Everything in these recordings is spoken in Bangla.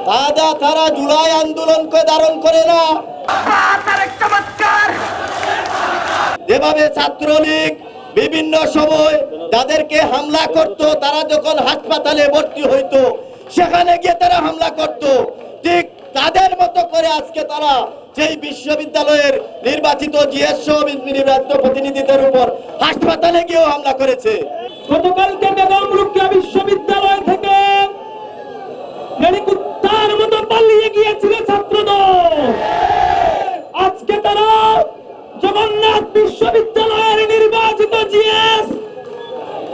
তারা জুলাই আন্দোলনকে ধারণ করে না। যেভাবে ছাত্রলীগ বিভিন্ন সময় যাদেরকে হামলা করত, তারা যখন হাসপাতালে ভর্তি হইতো সেখানে গিয়ে তারা হামলা করত, ঠিক তাদের মতো করে আজকে তারা সেই বিশ্ববিদ্যালয়ের নির্বাচিত জিএস নির্বাচিত প্রতিনিধিদের উপর হাসপাতালে গিয়েও হামলা করেছে। গতকালকে বেগম রোকেয়া বিশ্ববিদ্যালয় থেকে কুত্তার মতো পালিয়ে গিয়েছিল ছাত্রদল। আজকে তারা জগন্নাথ বিশ্ববিদ্যালয়ের নির্বাচিত জিএস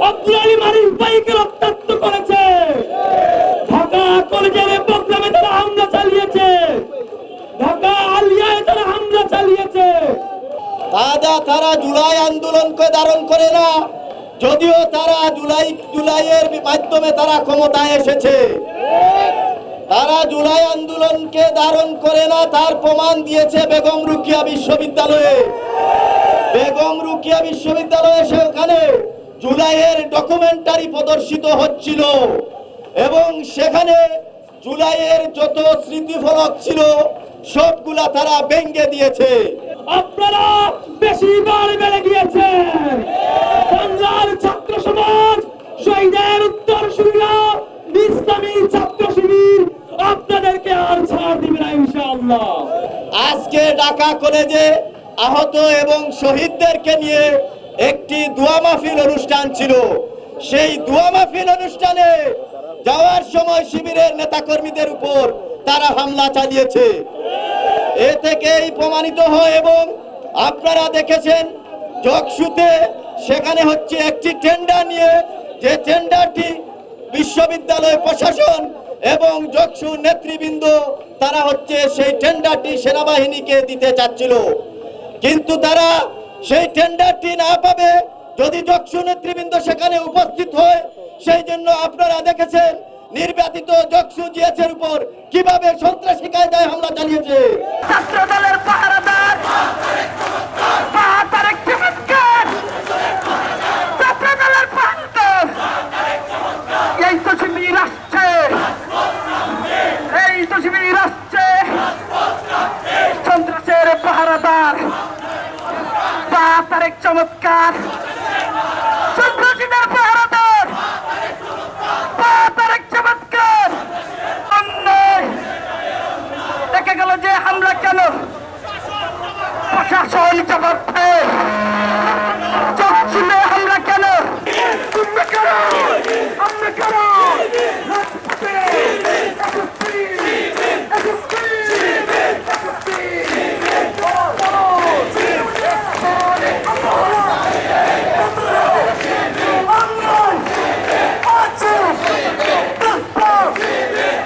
আব্দুল আলী মারিফ ভাইকে রক্তাক্ত করেছে। ঢাকা কলেজের প্রোগ্রামে তারা হামলা চালিয়েছে, ঢাকা আলিয়ায় তারা হামলা চালিয়েছে। তারা জুলাই আন্দোলনকে ধারণ করে না, যদিও তারা জুলাইয়ের মাধ্যমে তারা ক্ষমতায় এসেছে। তারা জুলাই আন্দোলনকে ধারণ করে না, তার প্রমাণ দিয়েছে বেগম রোকেয়া বিশ্ববিদ্যালয়ে। বেগম রোকেয়া বিশ্ববিদ্যালয়ে সেখানে জুলাইয়ের ডকুমেন্টারি প্রদর্শিত হচ্ছিল এবং সেখানে জুলাইয়ের যত স্মৃতিফলক ছিল সবগুলা তারা ভেঙে দিয়েছে। আপনারা বেশি বার বেড়ে গিয়েছেন। বাংলার ছাত্র সমাজ, শহীদের উত্তরসূরিরা, ইসলামী ছাত্র শিবির আপনাদেরকে আর ছাড় দিবে না ইনশাআল্লাহ। আজকে ঢাকা কলেজে আহত এবং শহীদদেরকে নিয়ে একটি দোয়া মাহফিল অনুষ্ঠান ছিল। সেই দোয়া মাহফিল অনুষ্ঠানে যাওয়ার সময় শিবিরের নেতাকর্মীদের উপর তারা হামলা চালিয়েছে। এ থেকেই প্রমাণিত হয় এবং আপনারা দেখেছেন জকসুতে সেখানে হচ্ছে একটি টেন্ডার নিয়ে, যে টেন্ডারটি বিশ্ববিদ্যালয় প্রশাসন এবং জকসু নেতৃবৃন্দ তারা হচ্ছে সেই টেন্ডারটি সেনাবাহিনীকে দিতে চাচ্ছিল, কিন্তু তারা সেই টেন্ডারটি না পাবে যদি জকসু নেতৃবৃন্দ সেখানে উপস্থিত হয়। সেই জন্য আপনারা দেখেছেন নির্বাচিত জকসু জিএসের উপর কিভাবে সন্ত্রাসী কায়দায় হামলা চালিয়েছে। ছাত্রদলের পাহারাদার ছাত্রদলের পাহারাদার এই তো শিবির আসছে, এই তো শিবির আসছে। সন্ত্রাসের পাহারাদার বা তারেক চমৎকার, সন্ত্রাসীদের পাহারাদার বা তারেক চমৎকার। দেখে গেল যে হামলা কেন, প্রশাসন জবাব দেয়।